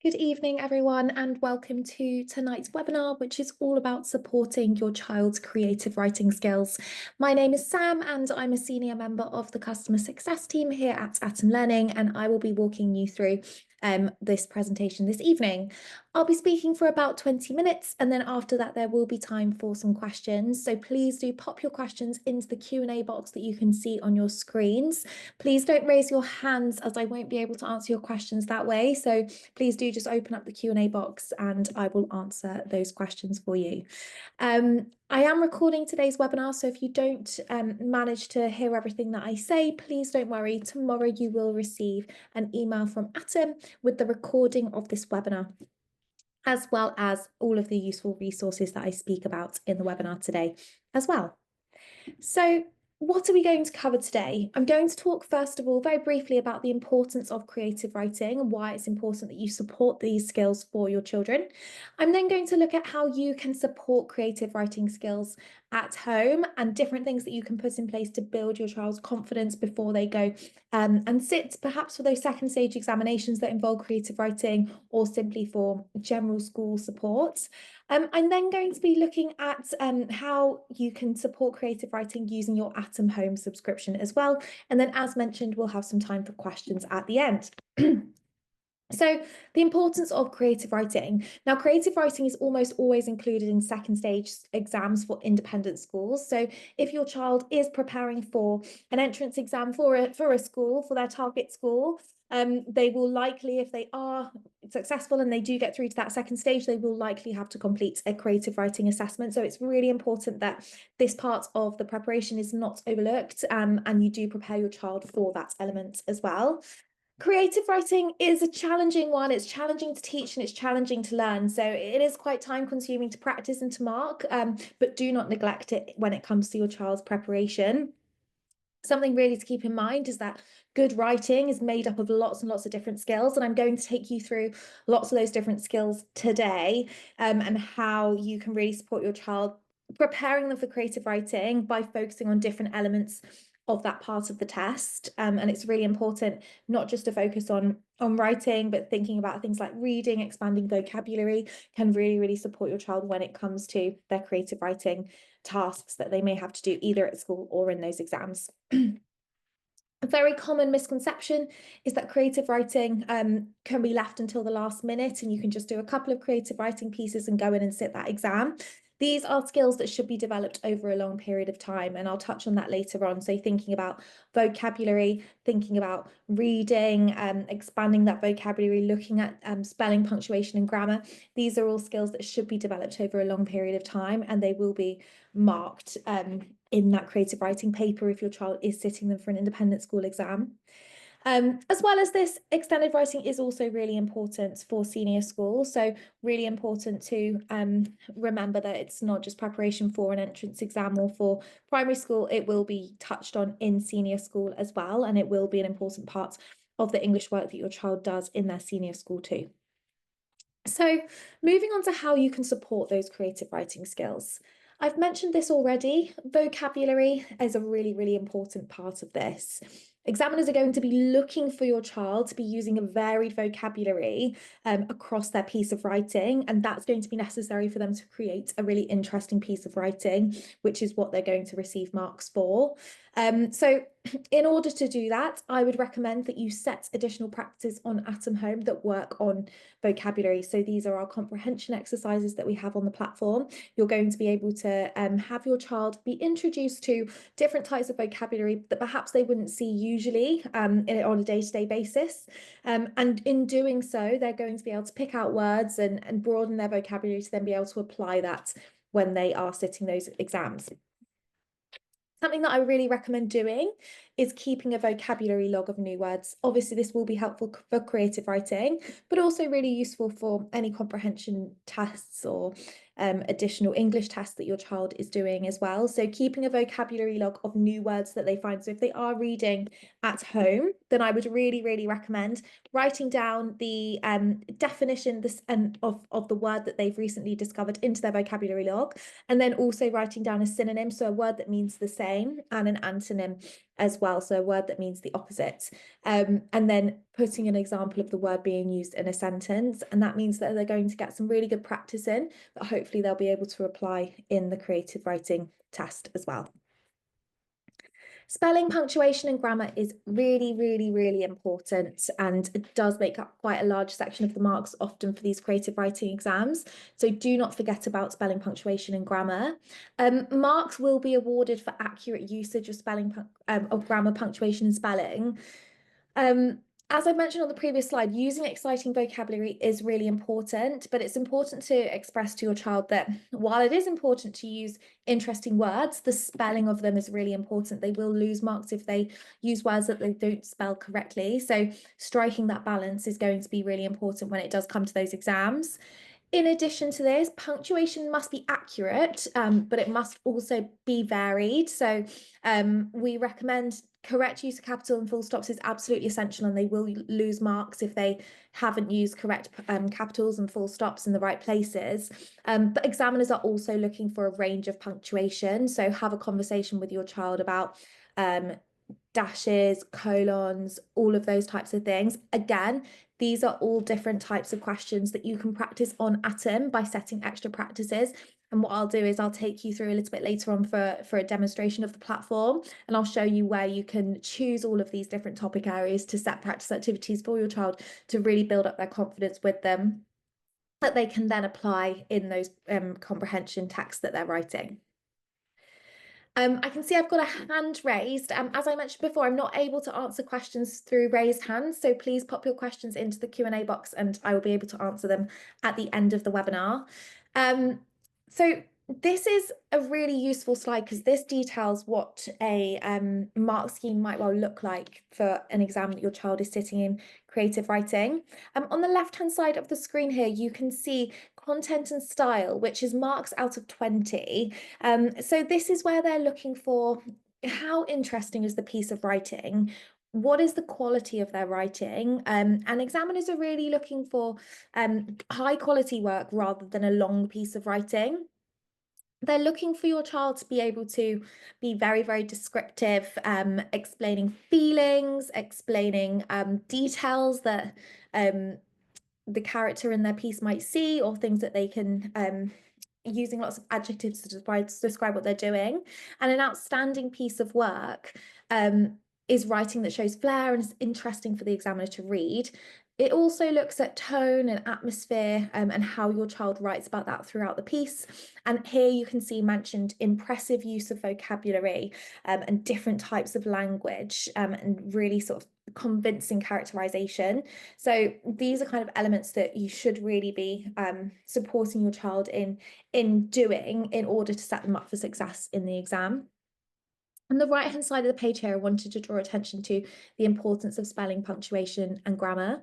Good evening, everyone, and welcome to tonight's webinar, which is all about supporting your child's creative writing skills. My name is Sam, and I'm a senior member of the customer success team here at Atom Learning, and I will be walking you through this presentation this evening. I'll be speaking for about 20 minutes, and then after that, there will be time for some questions. So please do pop your questions into the Q&A box that you can see on your screens. Please don't raise your hands, as I won't be able to answer your questions that way. So please do just open up the Q&A box and I will answer those questions for you. I am recording today's webinar, so if you don't manage to hear everything that I say, please don't worry. Tomorrow you will receive an email from Atom with the recording of this webinar, as well as all of the useful resources that I speak about in the webinar today as well. So what are we going to cover today? I'm going to talk first of all very briefly about the importance of creative writing and why it's important that you support these skills for your children. I'm then going to look at how you can support creative writing skills at home and different things that you can put in place to build your child's confidence before they go and sit perhaps for those second stage examinations that involve creative writing or simply for general school support. I'm then going to be looking at how you can support creative writing using your Atom Home subscription as well. And then, as mentioned, we'll have some time for questions at the end. So the importance of creative writing. Now, creative writing is almost always included in second stage exams for independent schools. So if your child is preparing for an entrance exam for a school, for their target school, they will likely, if they are successful and they do get through to that second stage, they will likely have to complete a creative writing assessment. So it's really important that this part of the preparation is not overlooked, and you do prepare your child for that element as well. Creative writing is a challenging one. It's challenging to teach and it's challenging to learn. So it is quite time consuming to practice and to mark, but do not neglect it when it comes to your child's preparation. Something really to keep in mind is that good writing is made up of lots and lots of different skills, and I'm going to take you through lots of those different skills today, and how you can really support your child preparing them for creative writing by focusing on different elements of that part of the test. And it's really important not just to focus on writing, but thinking about things like reading, expanding vocabulary can really support your child when it comes to their creative writing tasks that they may have to do either at school or in those exams. A very common misconception is that creative writing can be left until the last minute and you can just do a couple of creative writing pieces and go in and sit that exam. These are skills that should be developed over a long period of time, and I'll touch on that later on. So thinking about vocabulary, thinking about reading, expanding that vocabulary, looking at spelling, punctuation and grammar. These are all skills that should be developed over a long period of time, and they will be marked in that creative writing paper if your child is sitting them for an independent school exam. As well as this, extended writing is also really important for senior school. So really important to remember that it's not just preparation for an entrance exam or for primary school. It will be touched on in senior school as well, and it will be an important part of the English work that your child does in their senior school too. So moving on to how you can support those creative writing skills. I've mentioned this already. Vocabulary is a really important part of this. Examiners are going to be looking for your child to be using a varied vocabulary across their piece of writing, and that's going to be necessary for them to create a really interesting piece of writing, which is what they're going to receive marks for. So in order to do that, I would recommend that you set additional practice on Atom Home that work on vocabulary. So these are our comprehension exercises that we have on the platform. You're going to be able to have your child be introduced to different types of vocabulary that perhaps they wouldn't see usually on a day-to-day basis. And in doing so, they're going to be able to pick out words and broaden their vocabulary to then be able to apply that when they are sitting those exams. Something that I really recommend doing is keeping a vocabulary log of new words. Obviously, this will be helpful for creative writing, but also really useful for any comprehension tests or additional English tests that your child is doing as well. So keeping a vocabulary log of new words that they find. So if they are reading at home, then I would really recommend writing down the definition of the word that they've recently discovered into their vocabulary log, and then also writing down a synonym, so a word that means the same, and an antonym as well, so a word that means the opposite, and then putting an example of the word being used in a sentence, and that means that they're going to get some really good practice in that hopefully they'll be able to apply in the creative writing test as well. Spelling, punctuation, and grammar is really, really, really important, and it does make up quite a large section of the marks often for these creative writing exams. So do not forget about spelling, punctuation, and grammar. Marks will be awarded for accurate usage of spelling, of grammar, punctuation, and spelling. As I mentioned on the previous slide, using exciting vocabulary is really important, but it's important to express to your child that while it is important to use interesting words, the spelling of them is really important. They will lose marks if they use words that they don't spell correctly. So striking that balance is going to be really important when it does come to those exams. In addition to this, punctuation must be accurate, but it must also be varied. So we recommend correct use of capital and full stops is absolutely essential, and they will lose marks if they haven't used correct capitals and full stops in the right places. But examiners are also looking for a range of punctuation. So have a conversation with your child about dashes, colons, all of those types of things. Again, these are all different types of questions that you can practice on Atom by setting extra practices. And what I'll do is I'll take you through a little bit later on for a demonstration of the platform, and I'll show you where you can choose all of these different topic areas to set practice activities for your child to really build up their confidence with them, that they can then apply in those comprehension texts that they're writing. I can see I've got a hand raised. As I mentioned before, I'm not able to answer questions through raised hands, so please pop your questions into the Q&A box and I will be able to answer them at the end of the webinar. So this is a really useful slide because this details what a mark scheme might well look like for an exam that your child is sitting in creative writing. On the left-hand side of the screen here, you can see content and style, which is marks out of 20. So this is where they're looking for how interesting is the piece of writing, what is the quality of their writing, and examiners are really looking for high quality work rather than a long piece of writing. They're looking for your child to be able to be very, very descriptive, explaining feelings, explaining details that the character in their piece might see, or things that they can using lots of adjectives to describe what they're doing. And an outstanding piece of work is writing that shows flair and is interesting for the examiner to read. It also looks at tone and atmosphere and how your child writes about that throughout the piece. And here you can see mentioned impressive use of vocabulary and different types of language and really sort of convincing characterization. So these are kind of elements that you should really be supporting your child in doing in order to set them up for success in the exam. On the right hand side of the page here, I wanted to draw attention to the importance of spelling, punctuation, and grammar.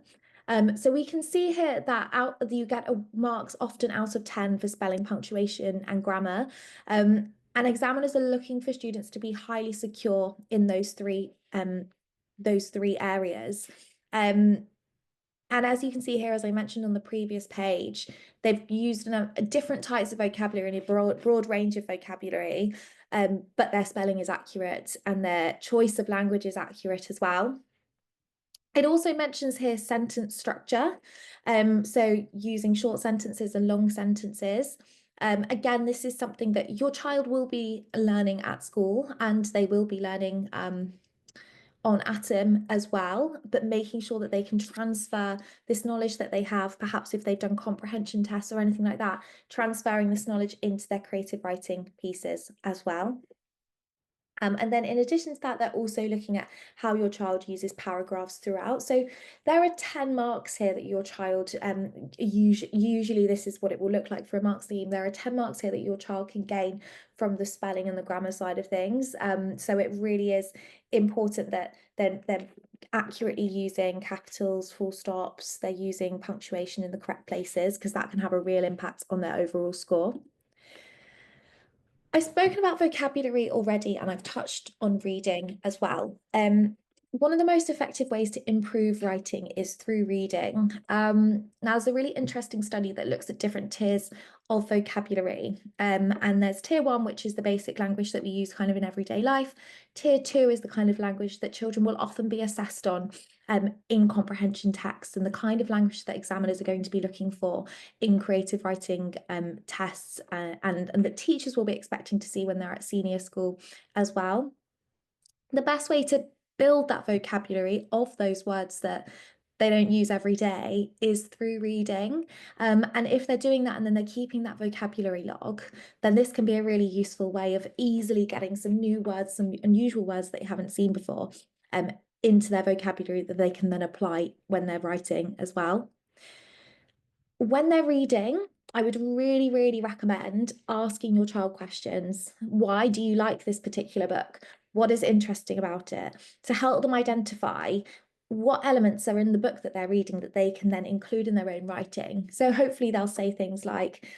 So we can see here that you get marks often out of 10 for spelling, punctuation, and grammar. And examiners are looking for students to be highly secure in those three areas. And as you can see here, as I mentioned on the previous page, they've used different types of vocabulary and a broad range of vocabulary, but their spelling is accurate and their choice of language is accurate as well. It also mentions here sentence structure, so using short sentences and long sentences. Again, this is something that your child will be learning at school, and they will be learning on Atom as well, but making sure that they can transfer this knowledge that they have, perhaps if they've done comprehension tests or anything like that, transferring this knowledge into their creative writing pieces as well. And then in addition to that, they're also looking at how your child uses paragraphs throughout. So there are 10 marks here that your child, usually this is what it will look like for a mark scheme. There are 10 marks here that your child can gain from the spelling and the grammar side of things. So it really is important that they're accurately using capitals, full stops, they're using punctuation in the correct places, because that can have a real impact on their overall score. I've spoken about vocabulary already, and I've touched on reading as well. One of the most effective ways to improve writing is through reading. Now, there's a really interesting study that looks at different tiers of vocabulary. And there's tier one, which is the basic language that we use kind of in everyday life. Tier two is the kind of language that children will often be assessed on in comprehension tests, and the kind of language that examiners are going to be looking for in creative writing tests, and that teachers will be expecting to see when they're at senior school as well. The best way to build that vocabulary of those words that they don't use every day is through reading. And if they're doing that and then they're keeping that vocabulary log, then this can be a really useful way of easily getting some new words, some unusual words that you haven't seen before, into their vocabulary that they can then apply when they're writing as well. When they're reading, I would really, really recommend asking your child questions. Why do you like this particular book? What is interesting about it? To help them identify what elements are in the book that they're reading that they can then include in their own writing. So hopefully they'll say things like,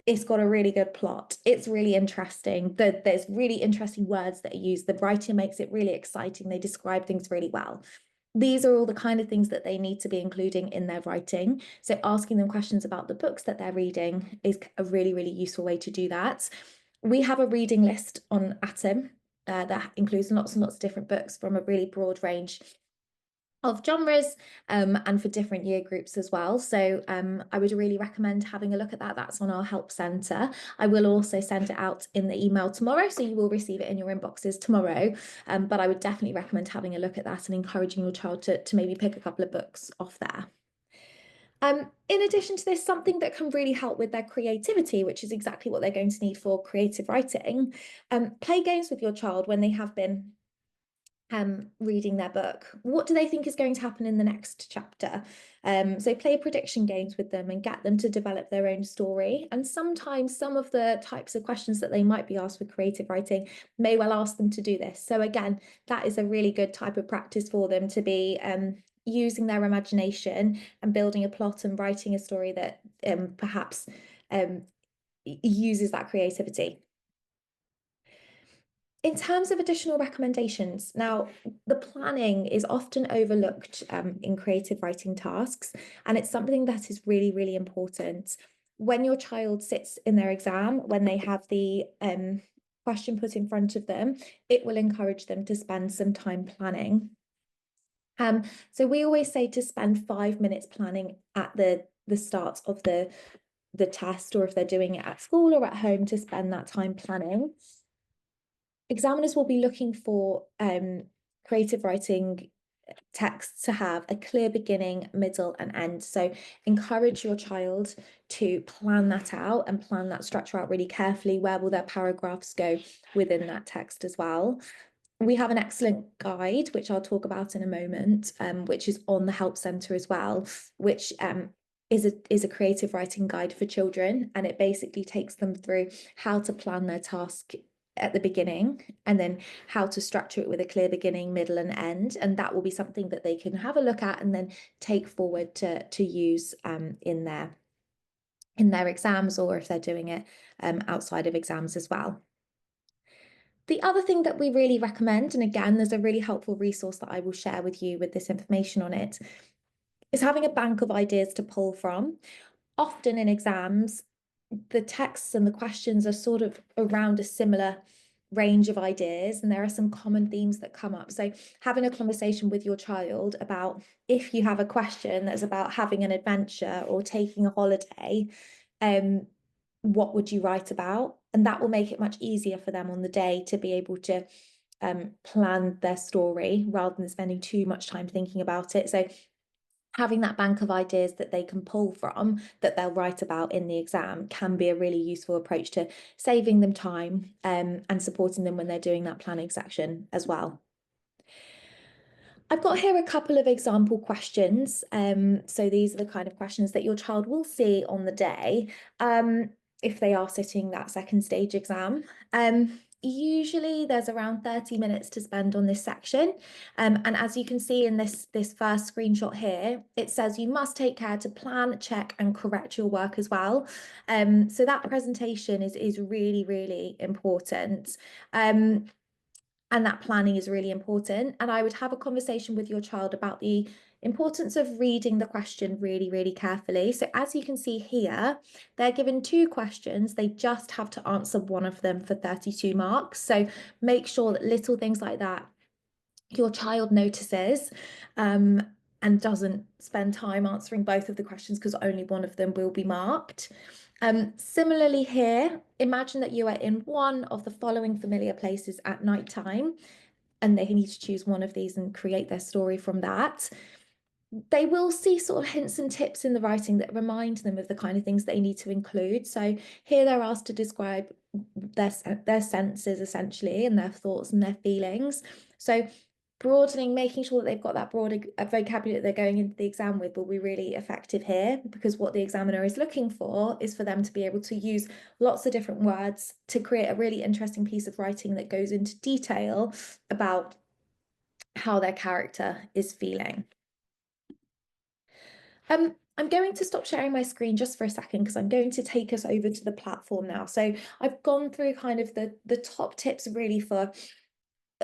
it's got a really good plot. It's really interesting. There's really interesting words that are used. The writer makes it really exciting. They describe things really well. These are all the kind of things that they need to be including in their writing. So asking them questions about the books that they're reading is a really, really useful way to do that. We have a reading list on Atom that includes lots and lots of different books from a really broad range of genres, and for different year groups as well. So I would really recommend having a look at that. That's on our help centre. I will also send it out in the email tomorrow, so you will receive it in your inboxes tomorrow. But I would definitely recommend having a look at that and encouraging your child to maybe pick a couple of books off there. In addition to this, something that can really help with their creativity, which is exactly what they're going to need for creative writing, play games with your child when they have been reading their book. What do they think is going to happen in the next chapter? So play prediction games with them and get them to develop their own story. And sometimes some of the types of questions that they might be asked for creative writing may well ask them to do this. So again, that is a really good type of practice for them to be using their imagination and building a plot and writing a story that perhaps uses that creativity. In terms of additional recommendations, now the planning is often overlooked in creative writing tasks, and it's something that is really, really important. When your child sits in their exam, when they have the question put in front of them, it will encourage them to spend some time planning. So we always say to spend 5 minutes planning at the start of the test, or if they're doing it at school or at home, to spend that time planning. Examiners will be looking for creative writing texts to have a clear beginning, middle, and end. So encourage your child to plan that out and plan that structure out really carefully. Where will their paragraphs go within that text as well? We have an excellent guide, which I'll talk about in a moment, which is on the Help Centre as well, which is a creative writing guide for children, and it basically takes them through how to plan their task at the beginning and then how to structure it with a clear beginning, middle, and end. And that will be something that they can have a look at and then take forward to use in their exams, or if they're doing it outside of exams as well. The other thing that we really recommend, and again, there's a really helpful resource that I will share with you with this information on it, is having a bank of ideas to pull from. Often in exams, the texts and the questions are sort of around a similar range of ideas, and there are some common themes that come up. So having a conversation with your child about, if you have a question that's about having an adventure or taking a holiday, what would you write about? And that will make it much easier for them on the day to be able to plan their story rather than spending too much time thinking about it. So having that bank of ideas that they can pull from, that they'll write about in the exam, can be a really useful approach to saving them time and supporting them when they're doing that planning section as well. I've got here a couple of example questions. So these are the kind of questions that your child will see on the day if they are sitting that second stage exam. Usually there's around 30 minutes to spend on this section. And as you can see in this first screenshot here, it says you must take care to plan, check, and correct your work as well. So that presentation is really, really important. And that planning is really important. And I would have a conversation with your child about the importance of reading the question really, really carefully. So as you can see here, they're given 2 questions. They just have to answer one of them for 32 marks. So make sure that little things like that your child notices, and doesn't spend time answering both of the questions because only one of them will be marked. Similarly here, imagine that you are in one of the following familiar places at night time, and they need to choose one of these and create their story from that. They will see sort of hints and tips in the writing that remind them of the kind of things they need to include. So here they're asked to describe their senses essentially, and their thoughts and their feelings. So broadening, making sure that they've got that broader vocabulary that they're going into the exam with will be really effective here, because what the examiner is looking for is for them to be able to use lots of different words to create a really interesting piece of writing that goes into detail about how their character is feeling. I'm going to stop sharing my screen just for a second because I'm going to take us over to the platform now. So I've gone through kind of the top tips really for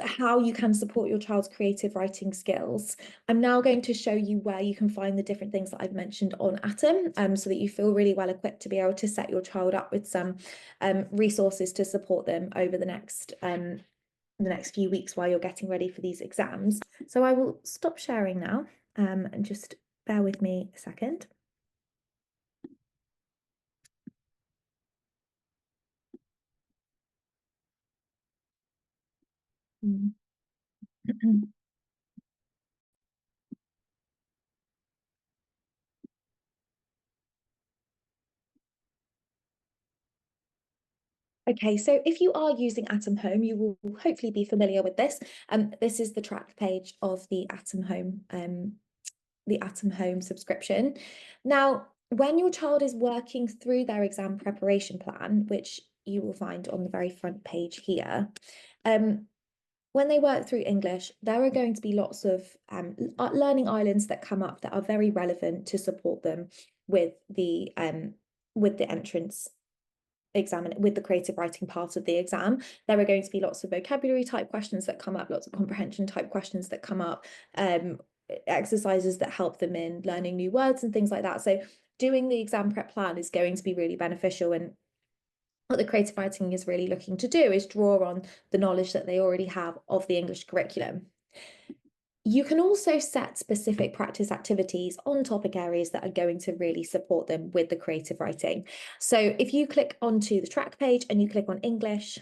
how you can support your child's creative writing skills. I'm now going to show you where you can find the different things that I've mentioned on Atom, so that you feel really well equipped to be able to set your child up with some resources to support them over the next few weeks while you're getting ready for these exams. So I will stop sharing now, and just bear with me a second. Mm. Okay, so if you are using Atom Home, you will hopefully be familiar with this. This is the track page of the Atom Home subscription. Now, when your child is working through their exam preparation plan, which you will find on the very front page here, when they work through English, there are going to be lots of learning islands that come up that are very relevant to support them with the entrance exam and with the creative writing part of the exam. There are going to be lots of vocabulary type questions that come up, lots of comprehension type questions that come up, exercises that help them in learning new words and things like that. So doing the exam prep plan is going to be really beneficial, and what the creative writing is really looking to do is draw on the knowledge that they already have of the English curriculum. You can also set specific practice activities on topic areas that are going to really support them with the creative writing. So if you click onto the track page and you click on English,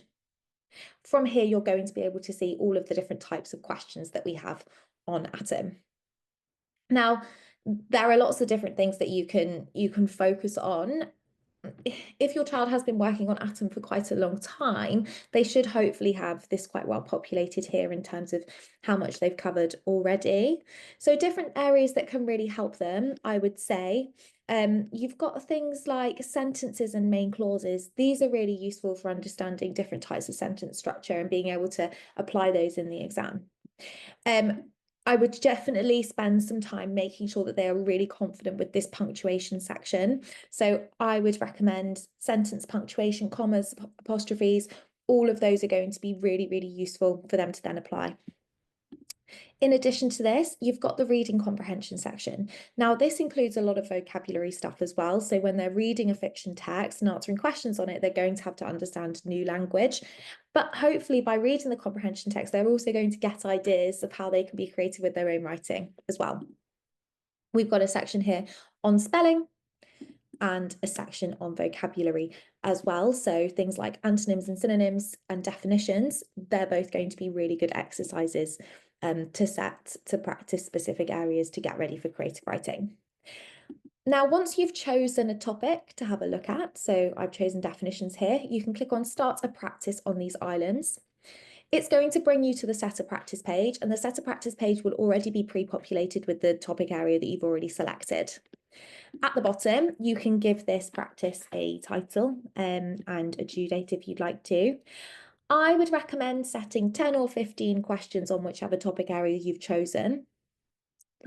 from here you're going to be able to see all of the different types of questions that we have on Atom. Now, there are lots of different things that you can focus on. If your child has been working on Atom for quite a long time, they should hopefully have this quite well populated here in terms of how much they've covered already. So different areas that can really help them, I would say. You've got things like sentences and main clauses. These are really useful for understanding different types of sentence structure and being able to apply those in the exam. I would definitely spend some time making sure that they are really confident with this punctuation section. So I would recommend sentence punctuation, commas, apostrophes. All of those are going to be really, really useful for them to then apply. In addition to this, you've got the reading comprehension section. Now, this includes a lot of vocabulary stuff as well. So when they're reading a fiction text and answering questions on it, they're going to have to understand new language. But hopefully by reading the comprehension text, they're also going to get ideas of how they can be creative with their own writing as well. We've got a section here on spelling and a section on vocabulary as well. So things like antonyms and synonyms and definitions, they're both going to be really good exercises to practice specific areas to get ready for creative writing. Now, once you've chosen a topic to have a look at, so I've chosen definitions here, you can click on Start a Practice on these islands. It's going to bring you to the Set a Practice page, and the Set a Practice page will already be pre-populated with the topic area that you've already selected. At the bottom, you can give this practice a title and a due date if you'd like to. I would recommend setting 10 or 15 questions on whichever topic area you've chosen.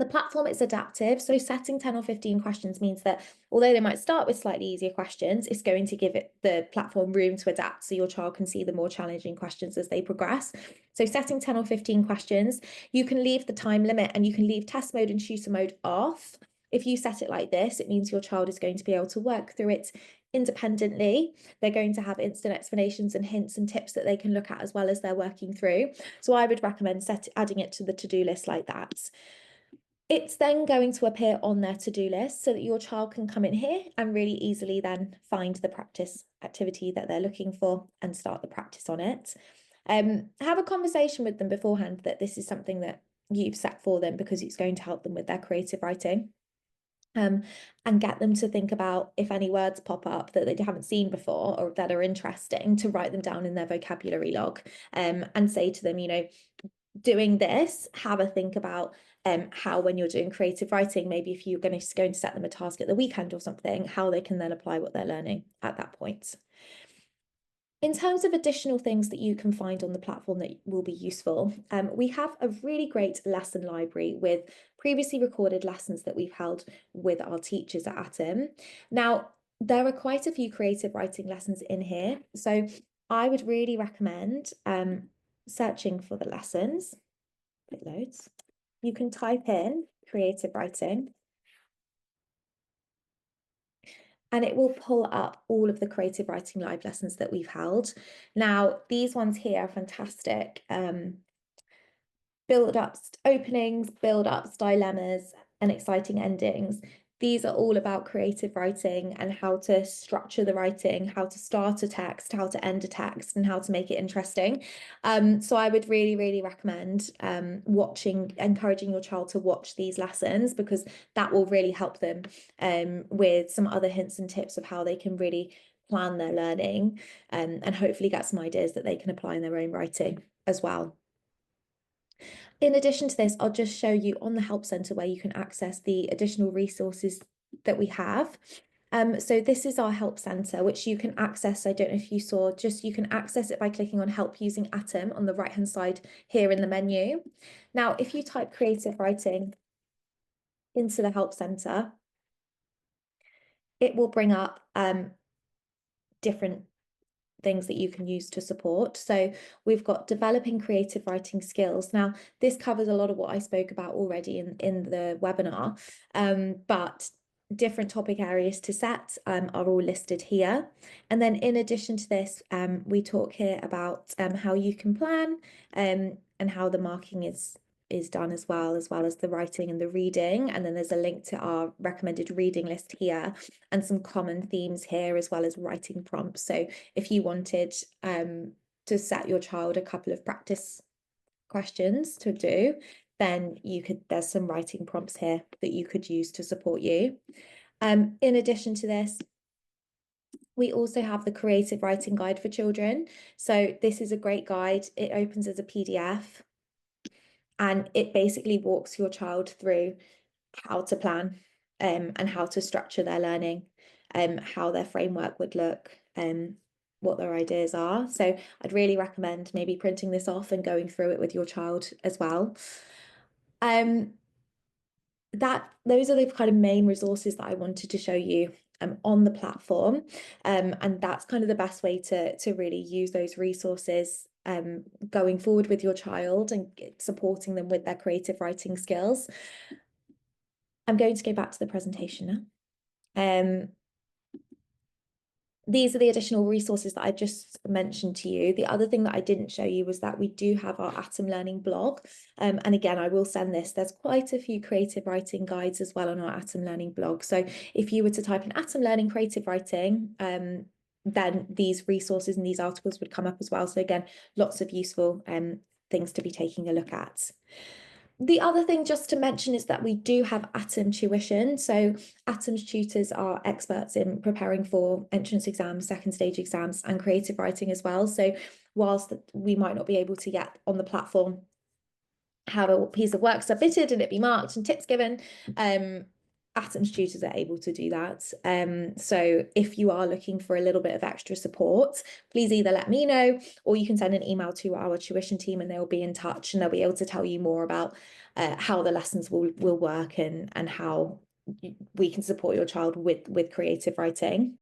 The platform is adaptive, so setting 10 or 15 questions means that although they might start with slightly easier questions, it's going to give it the platform room to adapt so your child can see the more challenging questions as they progress. So setting 10 or 15 questions, you can leave the time limit and you can leave test mode and tutor mode off. If you set it like this, it means your child is going to be able to work through it independently. They're going to have instant explanations and hints and tips that they can look at as well as they're working through. So I would recommend adding it to the to-do list like that. It's then going to appear on their to-do list so that your child can come in here and really easily then find the practice activity that they're looking for and start the practice on it. Have a conversation with them beforehand that this is something that you've set for them because it's going to help them with their creative writing. And get them to think about if any words pop up that they haven't seen before or that are interesting, to write them down in their vocabulary log, and say to them, you know, doing this, have a think about how when you're doing creative writing, maybe if you're going to set them a task at the weekend or something, how they can then apply what they're learning at that point. In terms of additional things that you can find on the platform that will be useful, we have a really great lesson library with previously recorded lessons that we've held with our teachers at Atom. Now, there are quite a few creative writing lessons in here, so I would really recommend searching for the lessons. It loads. You can type in creative writing and it will pull up all of the creative writing live lessons that we've held. Now, these ones here are fantastic. Build-ups, openings, build-ups, dilemmas, and exciting endings. These are all about creative writing and how to structure the writing, how to start a text, how to end a text, and how to make it interesting. So I would really, really recommend encouraging your child to watch these lessons, because that will really help them with some other hints and tips of how they can really plan their learning, and hopefully get some ideas that they can apply in their own writing as well. In addition to this, I'll just show you on the Help Centre where you can access the additional resources that we have. So this is our Help Centre, which you can access. I don't know if you saw, you can access it by clicking on Help using Atom on the right-hand side here in the menu. Now, if you type creative writing into the Help Centre, it will bring up different things that you can use to support. So we've got developing creative writing skills. Now, this covers a lot of what I spoke about already in the webinar, but different topic areas to set are all listed here. And then in addition to this, we talk here about how you can plan and how the marking is done as well as the writing and the reading. And then there's a link to our recommended reading list here and some common themes here, as well as writing prompts. So if you wanted to set your child a couple of practice questions to do, then there's some writing prompts here that you could use to support you. In addition to this, we also have the creative writing guide for children. So this is a great guide. It opens as a PDF. And it basically walks your child through how to plan and how to structure their learning, how their framework would look, what their ideas are. So I'd really recommend maybe printing this off and going through it with your child as well. Those are the kind of main resources that I wanted to show you on the platform. And that's kind of the best way to really use those resources going forward with your child and supporting them with their creative writing skills. I'm going to go back to the presentation now. These are the additional resources that I just mentioned to you. The other thing that I didn't show you was that we do have our Atom Learning blog. And again, I will send this. There's quite a few creative writing guides as well on our Atom Learning blog. So if you were to type in Atom Learning creative writing, then these resources and these articles would come up as well. So again, lots of useful things to be taking a look at. The other thing just to mention is that we do have Atom tuition. So Atom's tutors are experts in preparing for entrance exams, second stage exams, and creative writing as well. So whilst we might not be able to get on the platform, have a piece of work submitted and it be marked and tips given, Atoms tutors are able to do that. So if you are looking for a little bit of extra support, please either let me know, or you can send an email to our tuition team and they'll be in touch and they'll be able to tell you more about how the lessons will work and how we can support your child with creative writing.